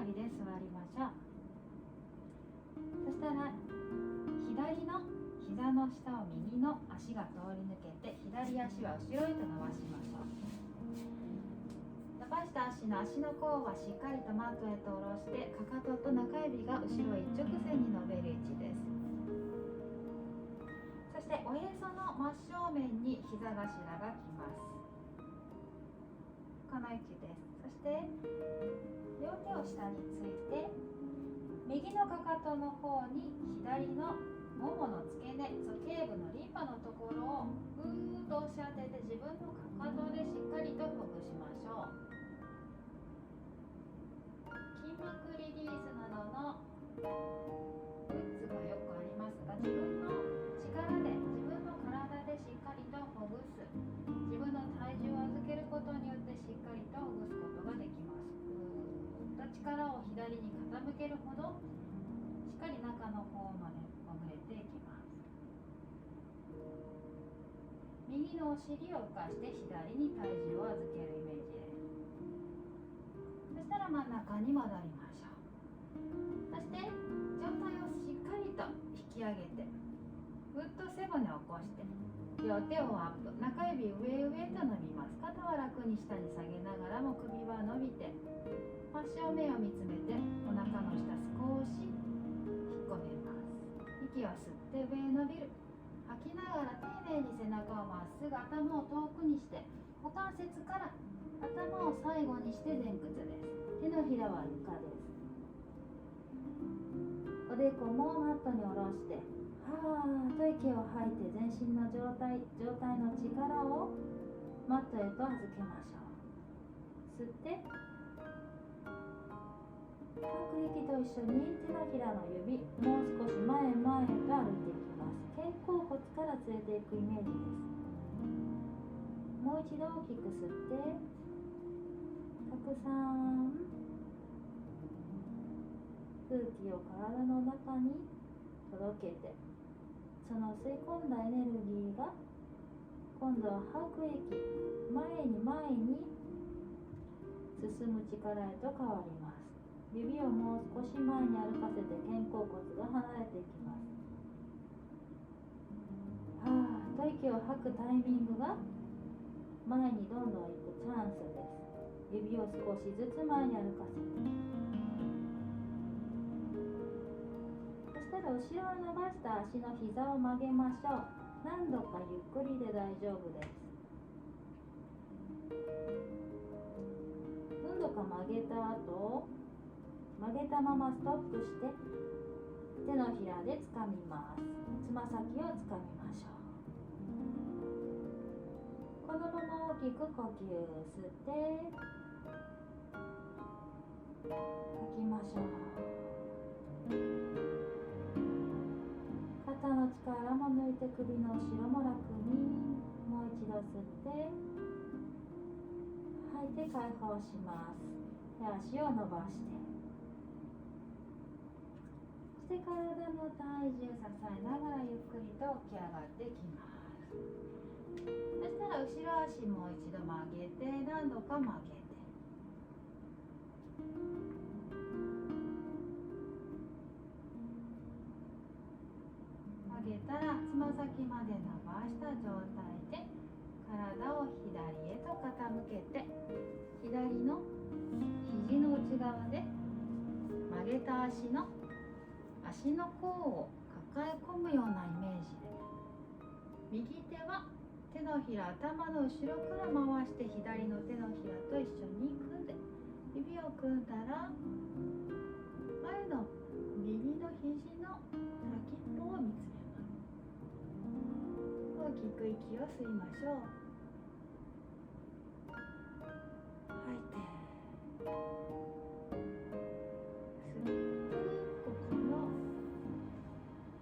わりで座りましょう。そしたら左の膝の下を右の足が通り抜けて、左足は後ろへと伸ばしましょう。伸ばした足の甲はしっかりとマットへと下ろして、かかとと中指が後ろへ一直線に伸びる位置です。そしておへその真正面に膝頭がきます。この位置です。そして両手を下について、右のかかとの方に左のももの付け根、鼠径部のリンパのところをぐーっと押し当てて、自分のかかとでしっかりとほぐしましょう。筋膜リリースなどのグッズがよくありますが、自分の力で自分の体でしっかりとほぐす、自分の体重を預けることによってしっかりとほぐすことができます。ぐーっと力を左に傾けるほどしっかり中の方までほぐれていきます。右のお尻を浮かして左に体重を預けるイメージです。そしたら真ん中に戻りましょう。そして上体をしっかりと引き上げて、ぐっと背骨を起こして、両手をアップ、中指上上と伸びます。肩は楽に下に下げながらも首は伸びて、真正面を見つめて、お腹の下少し引っ込めます。息を吸って上へ伸びる。吐きながら丁寧に背中をまっすぐ、頭を遠くにして、股関節から頭を最後にして前屈です。手のひらは床です。おでこもマットに下ろして、はーっと息を吐いて、全身の上体の力をマットへと預けましょう。吸って吐く息と一緒に手のひらの指、もう少し前へ前へと歩いていきます。肩甲骨から連れていくイメージです。もう一度大きく吸って、たくさん空気を体の中に届けて、その吸い込んだエネルギーが今度は吐く息、前に前に進む力へと変わります。指をもう少し前に歩かせて、肩甲骨が離れていきます。はーっと息を吐くタイミングが前にどんどん行くチャンスです。指を少しずつ前に歩かせて、そしたら後ろに伸ばした足の膝を曲げましょう。何度かゆっくりで大丈夫です。何度か曲げた後、曲げたままストップして、手のひらで掴みます。つま先を掴みましょう。このまま大きく呼吸、吸って吐きましょう。肩の力も抜いて、首の後ろも楽に。もう一度吸って吐いて解放します。手足を伸ばして、そして体の体重支えながらゆっくりと起き上がってきます。そしたら後ろ足もう一度曲げて、何度か曲げて、曲げたらつま先まで伸ばした状態で体を左へと傾けて、左の肘の内側で曲げた足の甲を抱え込むようなイメージで、右手は手のひら、頭の後ろから回して、左の手のひらと一緒に組んで、指を組んだら前の右の肘の先っぽを見つめます。大きく息を吸いましょう。吐いて、吸って、ここの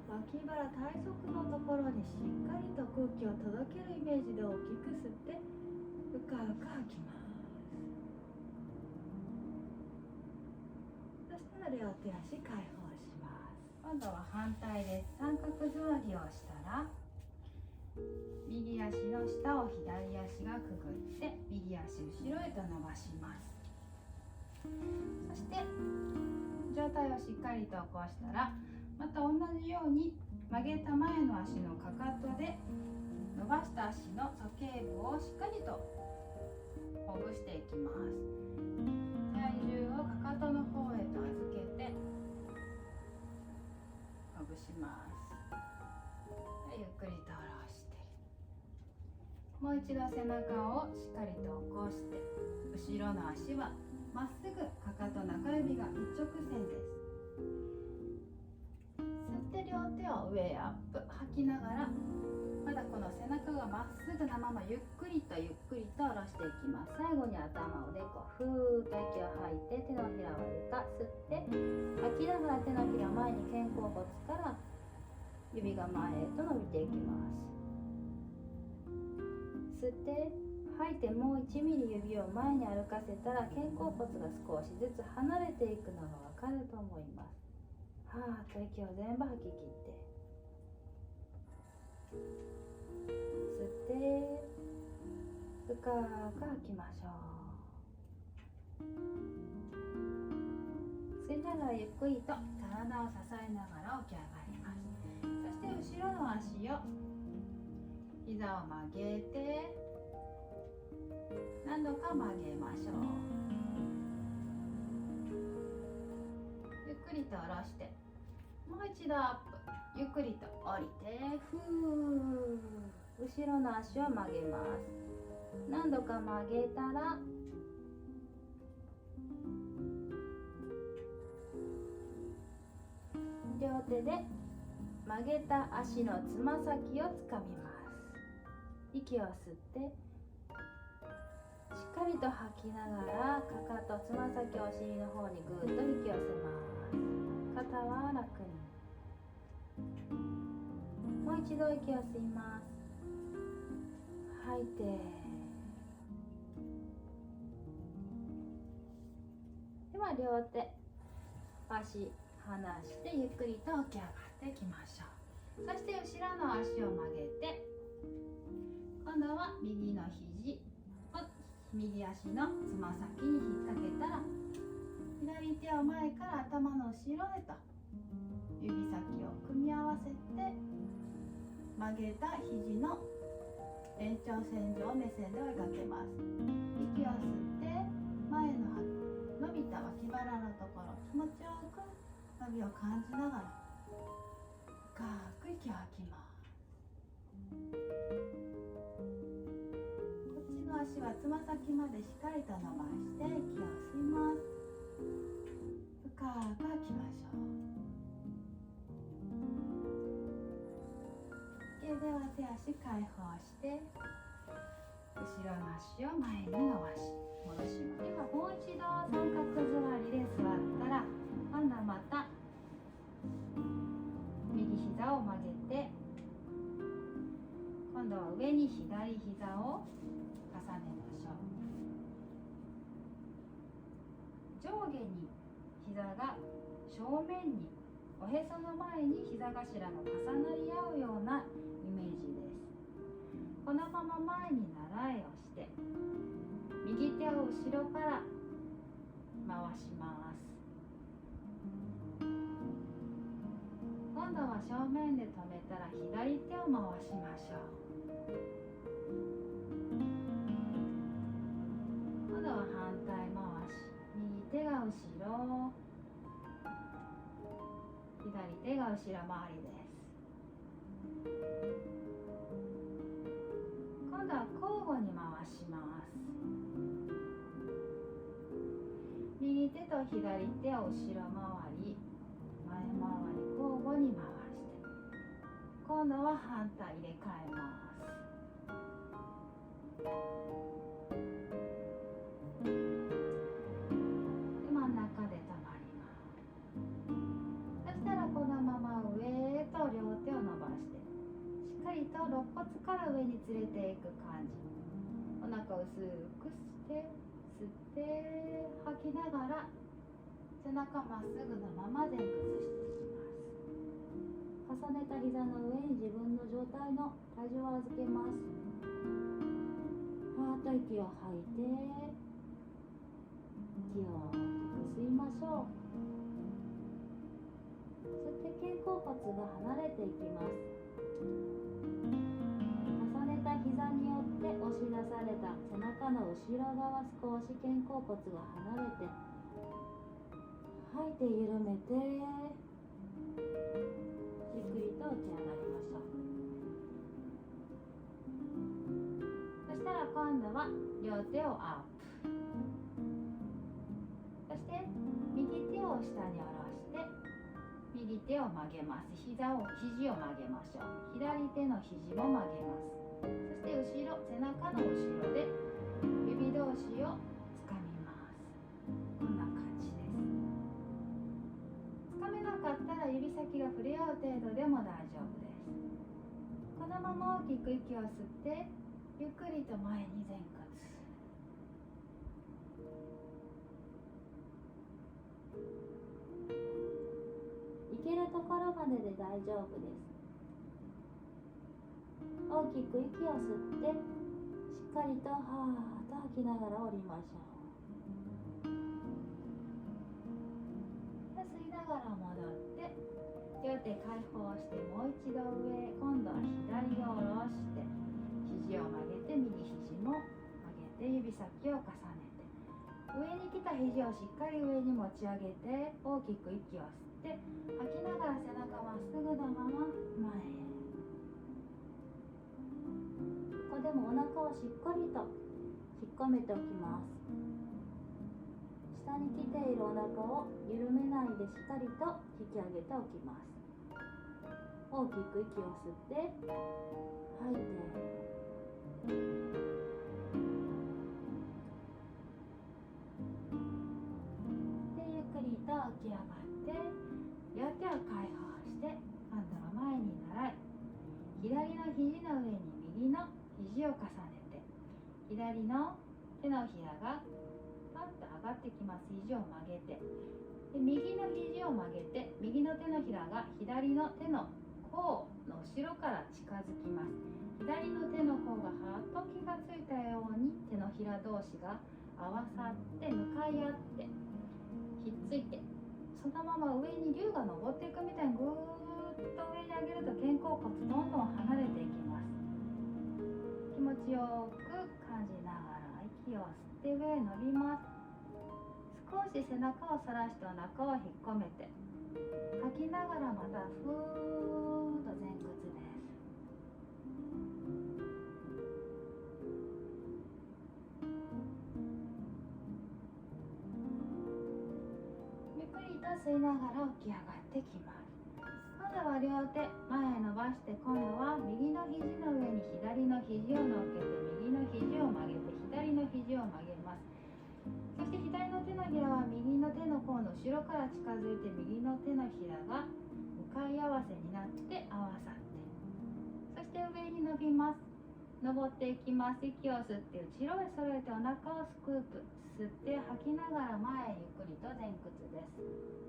脇腹、体側のところにしっかりと空気を届けるイメージで大きく吸って、うかうか吐きます。そしたら両手足解放します。今度は反対です。三角座りをしたら、右足の下を左足がくぐって、右足後ろへと伸ばします。そして上体をしっかりと起こしたら、また同じように曲げた前の足のかかとで伸ばした足の鼠径部をしっかりとほぐしていきます。体重をかかとの方へと預けてほぐします。ゆっくりと下ろして、もう一度背中をしっかりと起こして、後ろの足はまっすぐ、かかと中指が一直線です。吸って両手を上へアップ、吐きながらまだこの背中がまっすぐなままゆっくりと下ろしていきます。最後に頭をでこふーっと息を吐いて、手のひらは床、吸って吐きながら手のひら前に肩甲骨から指が前へと伸びていきます。吸って吐いて、もう1ミリ指を前に歩かせたら肩甲骨が少しずつ離れていくのがわかると思います。はーっと息を全部吐き切って、吸って深く吐きましょう。吸いながらゆっくりと体を支えながら起き上がります。そして後ろの足を、膝を曲げて何度か曲げましょう。ゆっくりと下ろして、もう一度アップ、ゆっくりと降りて、ふー、後ろの足を曲げます。何度か曲げたら両手で曲げた足のつま先をつかみます。息を吸って、しっかりと吐きながらかかと、つま先、お尻の方にぐーっと引き寄せます。肩は楽に。もう一度息を吸います。吐いて、では両手足離してゆっくりと起き上がっていきましょう。そして後ろの足を曲げて、今度は右の肘を右足のつま先に引っ掛けたら、左手を前から頭の後ろへと指先を組み合わせて、曲げた肘の延長線上を目線で追いかけます。息を吸って前の伸びた脇腹のところ、気持ちよく伸びを感じながら深く息を吐きます。こっちの足はつま先までしっかりと伸ばして息を吸います。深く吐きましょう。では手足解放して、後ろの足を前に伸ばし戻します。ではもう一度三角座りで座ったら、今度はまた右膝を曲げて、今度は上に左膝を重ねましょう。上下に膝が正面に、おへその前に膝頭が重なり合うようなイメージです。このまま前に習いをして、右手を後ろから回します。今度は正面で止めたら左手を回しましょう。今度は反対回し、右手が後ろ、左手が後ろ回りです。今度は交互に回します。右手と左手を後ろ回り、前回り交互に回して、今度は反対入れ替えます。で、真ん中で止まります。そしたらこのまま上へと両手を伸ばして、しっかりと肋骨から上に連れていく感じ。お腹を薄くして吸って吐きながら、背中まっすぐのまま前屈していきます。重ねた膝の上に自分の状態の体重を預けます。はーっと息を吐いて、息をましょう。そして肩甲骨が離れていきます。重ねた膝によって押し出された背中の後ろ側、少し肩甲骨が離れて、吐いて緩めて、ゆっくりと起き上がりましょう。そしたら今度は両手をアップ。そして右手を下に下ろして右手を曲げます。肘を曲げましょう。左手の肘も曲げます。そして後ろ、背中の後ろで指同士をつかみます。こんな感じです。つかめなかったら指先が触れ合う程度でも大丈夫です。このまま大きく息を吸ってゆっくりと前に前屈。いけるところまでで大丈夫です。大きく息を吸ってしっかりとはーっと吐きながら降りましょう。吸いながら戻って両手解放して、もう一度上、今度は左を下ろして肘を曲げて右肘も曲げて指先を重ねて、上に来た肘をしっかり上に持ち上げて大きく息を吸って吐きながら背中まっすぐのまま前へ。ここでもお腹をしっかりと引っ込めておきます。下に来ているお腹を緩めないでしっかりと引き上げておきます。大きく息を吸って吐いて、でゆっくりと起き上がって両手を解放して、今度は前に習い、左の肘の上に右の肘を重ねて、左の手のひらがパッと上がってきます。肘を曲げて、で右の肘を曲げて、右の手のひらが左の手の甲の後ろから近づきます。左の手の方がはっと気がついたように手のひら同士が合わさって向かい合ってひっついて、そのまま上に竜が登っていくみたいにぐーっと上に上げると肩甲骨どんどん離れていきます。気持ちよく感じながら息を吸って上へ伸びます。少し背中を反らしてお腹を引っ込めて、吐きながらまたふーっと前屈です。ゆっくりと吸いながら起き上がってきます。今度は両手前へ伸ばして、今度は右の肘の上に左の肘を乗っけて、右の肘を曲げて左の肘を曲げます。そして左の手のひらは右の手の甲の後ろから近づいて、右の手のひらが向かい合わせになって合わさって、そして上に伸びます。登っていきます。息を吸って後ろへ揃えてお腹をスクープ、吸って吐きながら前へゆっくりと前屈です。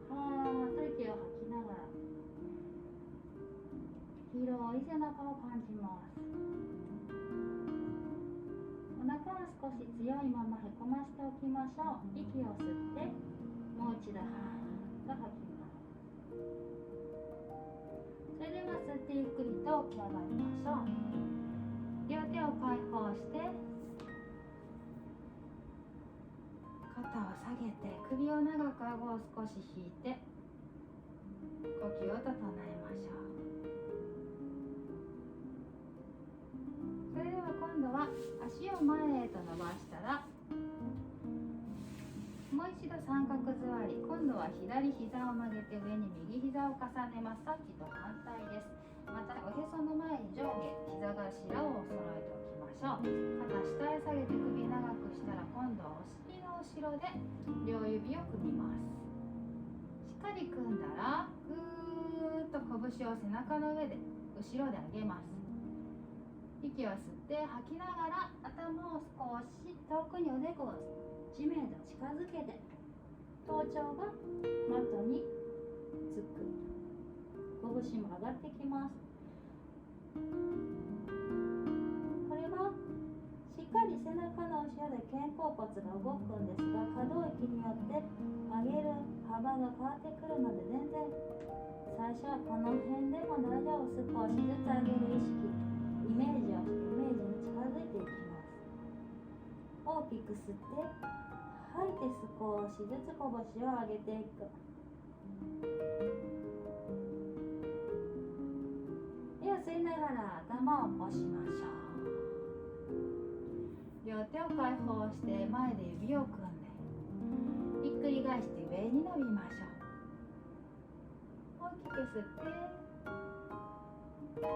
はーっと息を吐きながら広い背中を感じます。お腹は少し強いままへこましておきましょう。息を吸ってもう一度はーっと吐きます。それでは吸ってゆっくりと起き上がりましょう。両手を解放して肩を下げて、首を長く顎を少し引いて呼吸を整えましょう。それでは今度は足を前へと伸ばしたら、もう一度三角座り、今度は左膝を曲げて上に右膝を重ねます。さっきと反対です。またおへその前に上下膝頭を揃えておきましょう。肩下へ下げて首長くしたら、今度はお尻の後ろで両指を組みます。しっかり組んだらぐーっと拳を背中の上で後ろで上げます。息を吸って吐きながら頭を少し遠くにおでこを地面と近づけて、頭頂がマットにつく。拳も上がってきます。これはしっかり背中の後ろで肩甲骨が動くんですが、可動域によって上げる幅が変わってくるので、全然最初はこの辺でも大丈夫。少しずつ上げる意識、イメージをしてイメージに近づいていきます。大きく吸って吐いて少しずつ拳を上げていく。息を吸いながら頭を起こしましょう。両手を解放して前で指を組んでひっくり返して上に伸びましょう。大きく吸って吐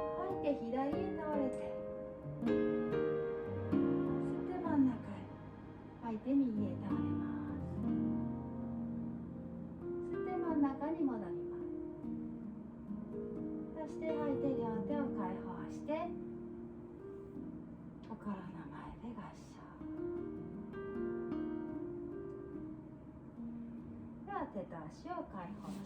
いて左へ倒れて、吸って真ん中へ、吐いて右へ倒れます。吸って真ん中に戻ります。そして吐いて両手を解放して心の前で合掌。では手と足を解放し